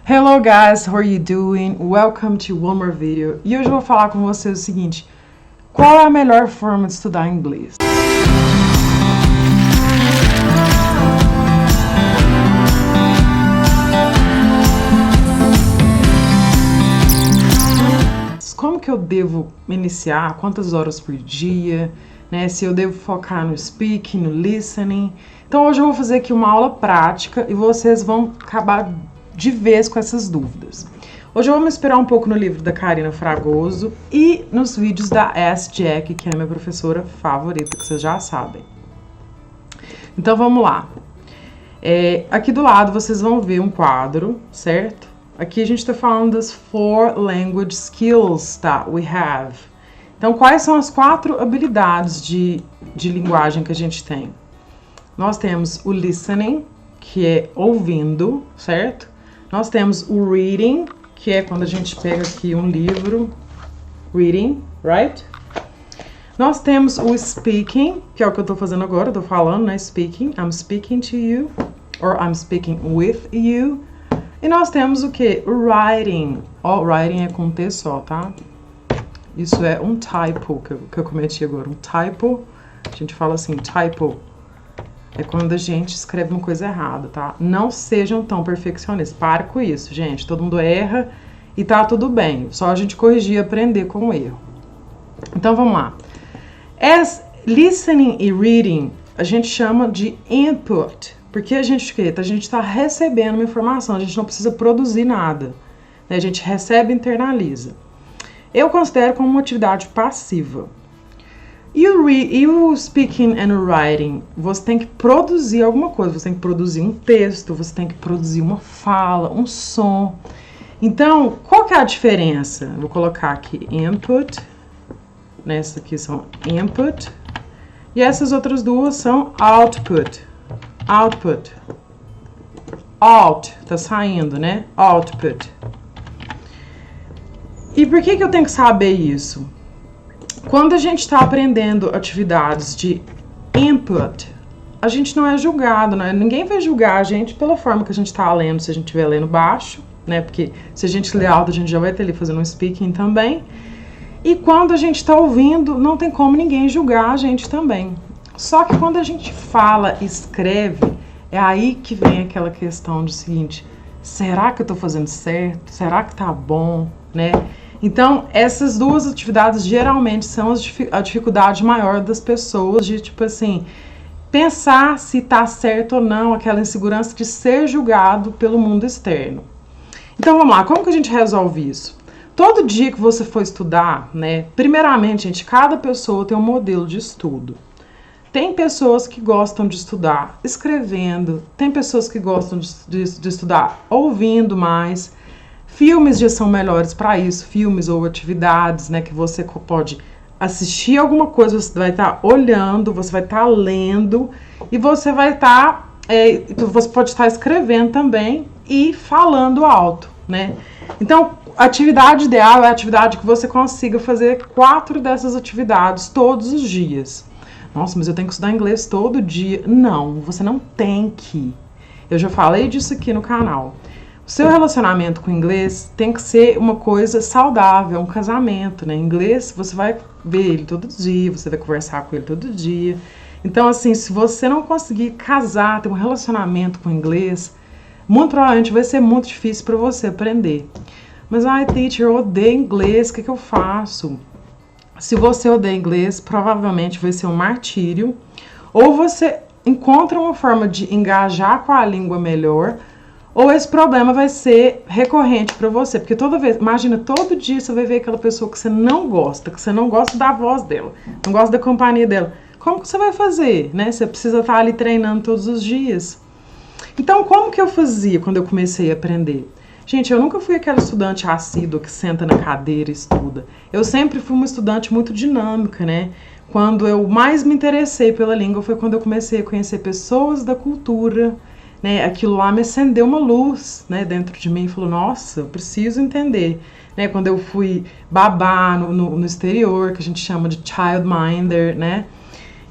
Hello guys, how are you doing? Welcome to one more video. E hoje eu vou falar com vocês o seguinte: qual é a melhor forma de estudar inglês? Como que eu devo iniciar? Quantas horas por dia? Né? Se eu devo focar no speaking, no listening. Então hoje eu vou fazer aqui uma aula prática e vocês vão acabar de vez com essas dúvidas. Hoje eu vou me inspirar um pouco no livro da Karina Fragoso e nos vídeos da Ask Jack, que é a minha professora favorita, que vocês já sabem. Então vamos lá. Aqui do lado vocês vão ver um quadro, certo? Aqui a gente está falando das 4 language skills that we have. Então, quais são as 4 habilidades de linguagem que a gente tem? Nós temos o listening, que é ouvindo, certo? Nós temos o reading, que é quando a gente pega aqui um livro, reading, right? Nós temos o speaking, que é o que eu tô fazendo agora, eu tô falando, né? Speaking, I'm speaking to you, or I'm speaking with you. E nós temos o que? O writing. Ó, writing é com T só, tá? Isso é um typo que eu cometi agora, um typo. A gente fala assim, typo. É quando a gente escreve uma coisa errada, tá? Não sejam tão perfeccionistas. Pare com isso, gente. Todo mundo erra e tá tudo bem. Só a gente corrigir e aprender com o erro. Então, vamos lá. Listening e reading, a gente chama de input. Porque a gente tá recebendo uma informação. A gente não precisa produzir nada. Né? A gente recebe e internaliza. Eu considero como uma atividade passiva. E o speaking and o writing, você tem que produzir alguma coisa, você tem que produzir um texto, você tem que produzir uma fala, um som. Então, qual que é a diferença? Vou colocar aqui input, nessa aqui são input, e essas outras duas são output. Output. Out, tá saindo, né? Output. E por que eu tenho que saber isso? Quando a gente está aprendendo atividades de input, a gente não é julgado, né? Ninguém vai julgar a gente pela forma que a gente está lendo, se a gente estiver lendo baixo, né? Porque se a gente ler alto, a gente já vai ter ali fazendo um speaking também. E quando a gente está ouvindo, não tem como ninguém julgar a gente também. Só que quando a gente fala e escreve, é aí que vem aquela questão do seguinte: será que eu estou fazendo certo? Será que tá bom, né? Então, essas duas atividades geralmente são a dificuldade maior das pessoas de, tipo assim, pensar se tá certo ou não, aquela insegurança de ser julgado pelo mundo externo. Então, vamos lá, como que a gente resolve isso? Todo dia que você for estudar, né, primeiramente, gente, cada pessoa tem um modelo de estudo. Tem pessoas que gostam de estudar escrevendo, tem pessoas que gostam de estudar ouvindo mais. Filmes já são melhores para isso, filmes ou atividades, né, que você pode assistir alguma coisa, você vai estar olhando, você vai estar lendo e você vai estar, você pode estar escrevendo também e falando alto, né? Então, a atividade ideal é a atividade que você consiga fazer 4 dessas atividades todos os dias. Nossa, mas eu tenho que estudar inglês todo dia. Não, você não tem que. Eu já falei disso aqui no canal. O seu relacionamento com o inglês tem que ser uma coisa saudável, um casamento, né? Em inglês, você vai ver ele todo dia, você vai conversar com ele todo dia. Então, assim, se você não conseguir casar, ter um relacionamento com o inglês, muito provavelmente vai ser muito difícil para você aprender. Mas, teacher, eu odeio inglês, o que eu faço? Se você odeia inglês, provavelmente vai ser um martírio. Ou você encontra uma forma de engajar com a língua melhor, ou esse problema vai ser recorrente para você, porque toda vez, imagina, todo dia você vai ver aquela pessoa que você não gosta da voz dela, não gosta da companhia dela. Como que você vai fazer, né? Você precisa estar ali treinando todos os dias. Então, como que eu fazia quando eu comecei a aprender? Gente, eu nunca fui aquela estudante assídua que senta na cadeira e estuda. Eu sempre fui uma estudante muito dinâmica, né? Quando eu mais me interessei pela língua foi quando eu comecei a conhecer pessoas da cultura, né, aquilo lá me acendeu uma luz, né, dentro de mim e falou, nossa, eu preciso entender, né, quando eu fui babá no exterior, que a gente chama de childminder, né,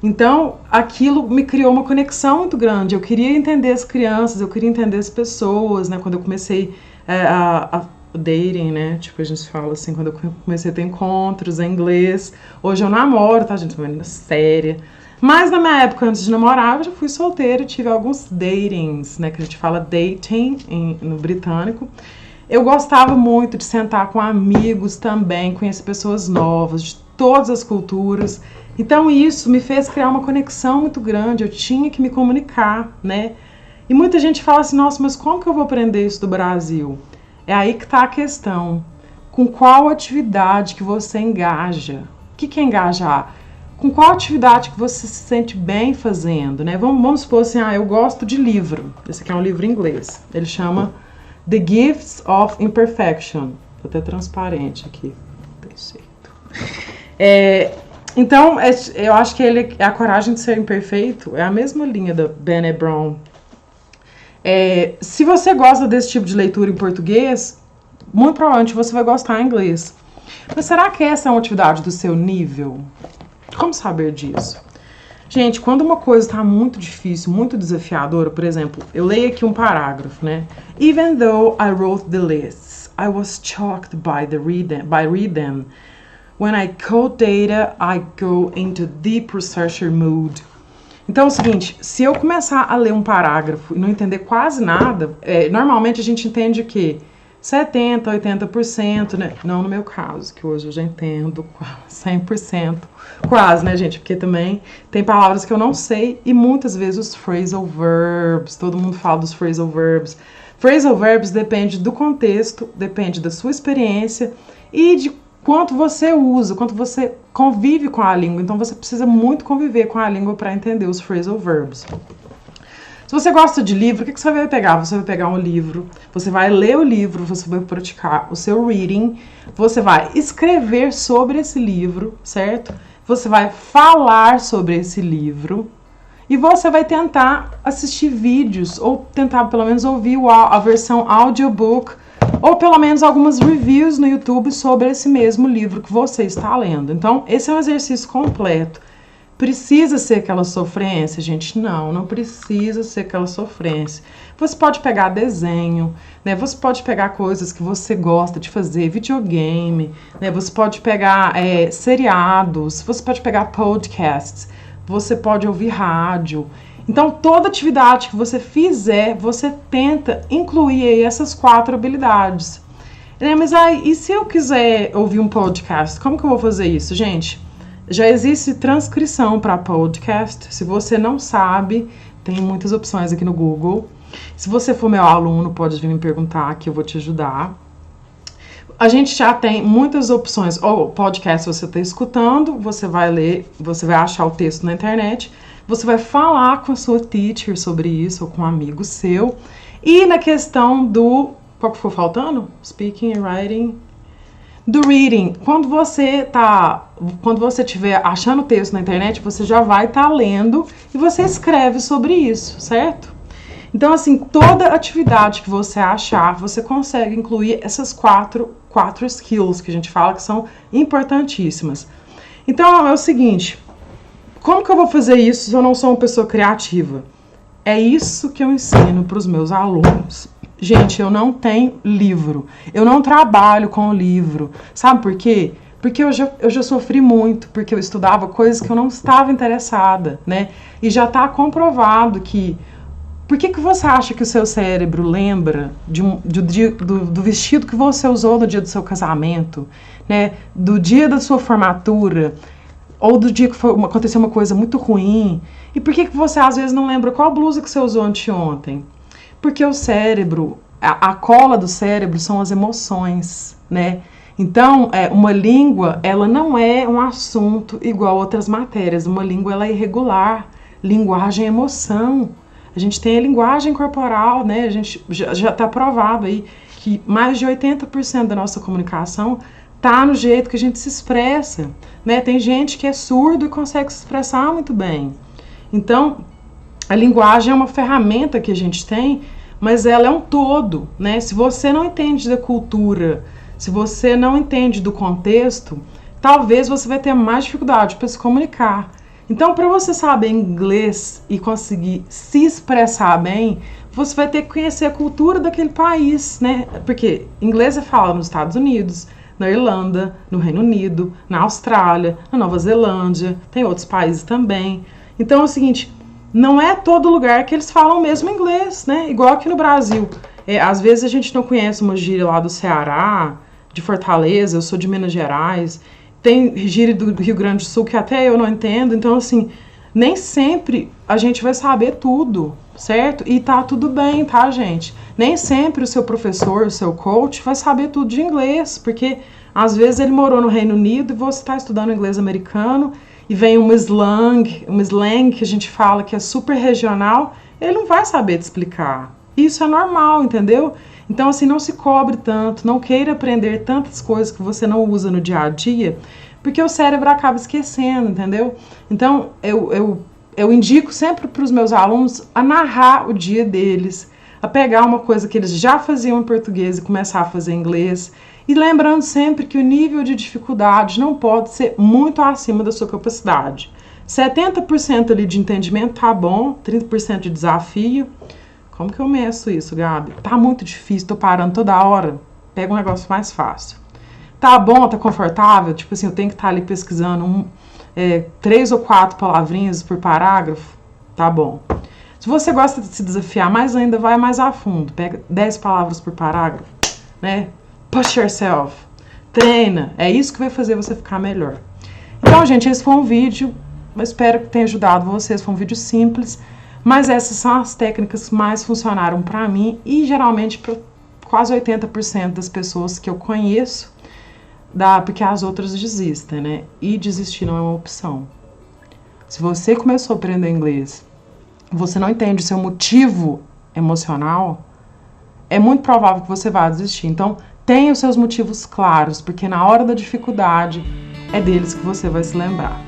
Então, aquilo me criou uma conexão muito grande. Eu queria entender as crianças, eu queria entender as pessoas, né? Quando eu comecei a dating, né? Tipo, a gente fala assim, quando eu comecei a ter encontros em inglês. Hoje eu namoro, tá, gente? Tô vendo séria. Mas na minha época, antes de namorar, eu já fui solteira e tive alguns datings, né? Que a gente fala dating no britânico. Eu gostava muito de sentar com amigos também, conhecer pessoas novas, de todas as culturas. Então isso me fez criar uma conexão muito grande, eu tinha que me comunicar, né? E muita gente fala assim, nossa, mas como que eu vou aprender isso do Brasil? É aí que tá a questão. Com qual atividade que você engaja? O que é engajar? Com qual atividade que você se sente bem fazendo, né? Vamos supor assim, eu gosto de livro. Esse aqui é um livro em inglês. Ele chama The Gifts of Imperfection. Tô até transparente aqui. Perfeito. Então, eu acho que ele é a coragem de ser imperfeito. É a mesma linha da Brené Brown. Se você gosta desse tipo de leitura em português, muito provavelmente você vai gostar em inglês. Mas será que essa é uma atividade do seu nível? Como saber disso? Gente, quando uma coisa está muito difícil, muito desafiadora, por exemplo, eu leio aqui um parágrafo, né? Even though I wrote the lists, I was shocked by read them. When I code data, I go into deep researcher mood. Então é o seguinte, se eu começar a ler um parágrafo e não entender quase nada, normalmente a gente entende o quê? 70%, 80%, né? Não no meu caso, que hoje eu já entendo 100%. Quase, né, gente? Porque também tem palavras que eu não sei e muitas vezes os phrasal verbs, todo mundo fala dos phrasal verbs. Phrasal verbs depende do contexto, depende da sua experiência e de quanto você usa, quanto você convive com a língua. Então você precisa muito conviver com a língua para entender os phrasal verbs. Se você gosta de livro, o que você vai pegar? Você vai pegar um livro, você vai ler o livro, você vai praticar o seu reading, você vai escrever sobre esse livro, certo? Você vai falar sobre esse livro e você vai tentar assistir vídeos ou tentar pelo menos ouvir a versão audiobook ou pelo menos algumas reviews no YouTube sobre esse mesmo livro que você está lendo. Então, esse é um exercício completo. Precisa ser aquela sofrência, gente? Não precisa ser aquela sofrência. Você pode pegar desenho, né? Você pode pegar coisas que você gosta de fazer, videogame, né? Você pode pegar seriados, você pode pegar podcasts, você pode ouvir rádio. Então, toda atividade que você fizer, você tenta incluir aí essas 4 habilidades. Mas e se eu quiser ouvir um podcast, como que eu vou fazer isso, gente? Já existe transcrição para podcast. Se você não sabe, tem muitas opções aqui no Google. Se você for meu aluno, pode vir me perguntar que eu vou te ajudar. A gente já tem muitas opções. Ou podcast você está escutando, você vai ler, você vai achar o texto na internet, você vai falar com a sua teacher sobre isso, ou com um amigo seu. E na questão do... Qual que ficou faltando? Speaking and writing... Do reading, quando você estiver achando texto na internet, você já vai estar lendo e você escreve sobre isso, certo? Então, assim, toda atividade que você achar, você consegue incluir essas quatro skills que a gente fala que são importantíssimas. Então, é o seguinte, como que eu vou fazer isso se eu não sou uma pessoa criativa? É isso que eu ensino para os meus alunos. Gente, eu não tenho livro, eu não trabalho com livro, sabe por quê? Porque eu já sofri muito, porque eu estudava coisas que eu não estava interessada, né? E já está comprovado que... Por que você acha que o seu cérebro lembra do vestido que você usou no dia do seu casamento, né? Do dia da sua formatura, ou do dia que aconteceu uma coisa muito ruim? E por que você às vezes não lembra qual blusa que você usou anteontem? Porque o cérebro, a cola do cérebro são as emoções, né? Então, uma língua, ela não é um assunto igual a outras matérias. Uma língua, ela é irregular. Linguagem é emoção. A gente tem a linguagem corporal, né? A gente já está provado aí que mais de 80% da nossa comunicação tá no jeito que a gente se expressa, né? Tem gente que é surdo e consegue se expressar muito bem. Então, a linguagem é uma ferramenta que a gente tem, mas ela é um todo, né? Se você não entende da cultura, se você não entende do contexto, talvez você vai ter mais dificuldade para se comunicar. Então, para você saber inglês e conseguir se expressar bem, você vai ter que conhecer a cultura daquele país, né? Porque inglês é falado nos Estados Unidos, na Irlanda, no Reino Unido, na Austrália, na Nova Zelândia, tem outros países também. Então é o seguinte, não é todo lugar que eles falam o mesmo inglês, né? Igual aqui no Brasil. Às vezes a gente não conhece uma gíria lá do Ceará, de Fortaleza, eu sou de Minas Gerais, tem gíria do Rio Grande do Sul que até eu não entendo, então assim, nem sempre a gente vai saber tudo, certo? E tá tudo bem, tá, gente? Nem sempre o seu professor, o seu coach vai saber tudo de inglês, porque às vezes ele morou no Reino Unido e você tá estudando inglês americano e vem uma slang que a gente fala que é super regional, ele não vai saber te explicar. Isso é normal, entendeu? Então, assim, não se cobre tanto, não queira aprender tantas coisas que você não usa no dia a dia, porque o cérebro acaba esquecendo, entendeu? Então, eu indico sempre para os meus alunos a narrar o dia deles, a pegar uma coisa que eles já faziam em português e começar a fazer em inglês, e lembrando sempre que o nível de dificuldade não pode ser muito acima da sua capacidade. 70% ali de entendimento tá bom, 30% de desafio. Como que eu meço isso, Gabi? Tá muito difícil, tô parando toda hora. Pega um negócio mais fácil. Tá bom, tá confortável? Tipo assim, eu tenho que estar ali pesquisando 3 ou 4 palavrinhas por parágrafo? Tá bom. Se você gosta de se desafiar mais ainda, vai mais a fundo. Pega 10 palavras por parágrafo, né? Push yourself. Treina. É isso que vai fazer você ficar melhor. Então, gente, esse foi um vídeo. Eu espero que tenha ajudado vocês. Foi um vídeo simples. Mas essas são as técnicas que mais funcionaram para mim e geralmente para quase 80% das pessoas que eu conheço, porque as outras desistem, né? E desistir não é uma opção. Se você começou a aprender inglês, você não entende o seu motivo emocional, é muito provável que você vá desistir. Então, tenha os seus motivos claros, porque na hora da dificuldade é deles que você vai se lembrar.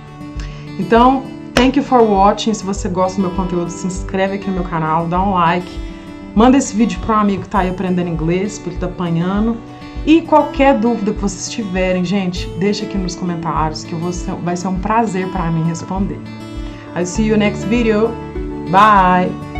Então, thank you for watching. Se você gosta do meu conteúdo, se inscreve aqui no meu canal, dá um like, manda esse vídeo para um amigo que tá aí aprendendo inglês, porque ele tá apanhando. E qualquer dúvida que vocês tiverem, gente, deixa aqui nos comentários que vai ser um prazer para mim responder. I'll see you next video. Bye!